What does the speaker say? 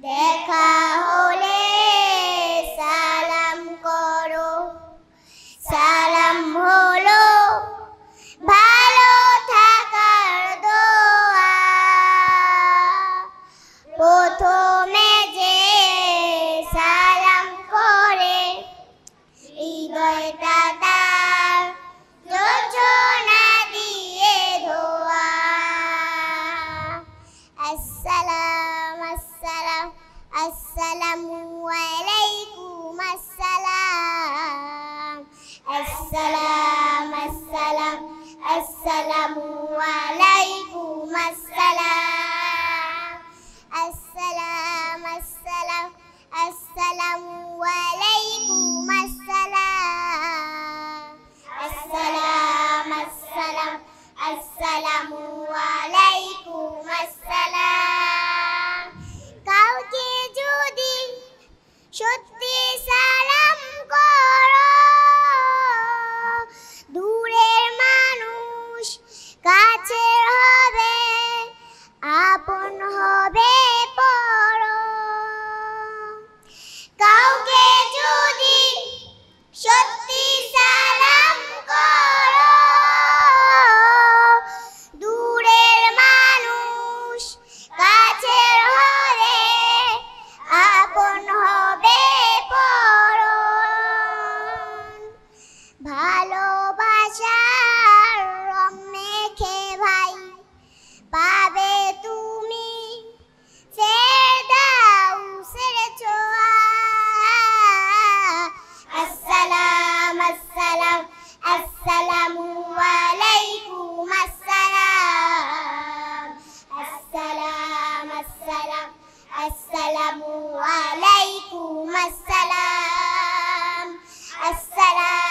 দেখা হলে সালাম করো, সালাম হলো ভালো থাকার দোয়া। প্রথমে যে সালাম করে হৃদয়টা তার যোজনা দিয়ে ধোয়া। আসসালাম আসসালাম আসসালামু আলাইকুম আসসালাম। আসসালাম আসসালাম আসসালামু আলাইকুম আসসালাম। আসসালাম আসসালাম আসসালামু আলাইকুম আসসালাম। আসসালাম আসসালাম আসসালামু আলাইকুম আসসালাম। কাউকে যদি সত্যি সালাম করো, দূরের মানুষ কাছের হবে, আপন হবে পর। কাউকে যদি সত্যি সালাম করো, দূরের মানুষ কাছের হবে, আপন হবে পর। ভালোবাসার রং মেখে ভাই পাবে তুমি ফেরদাউসের ছোঁয়া। আসসালাম আসসালাম আসসালামু আলাইকুম আসসালাম। আসসালাম আসসালাম আসসালামু আলাইকুম আসসালাম। আসসালাম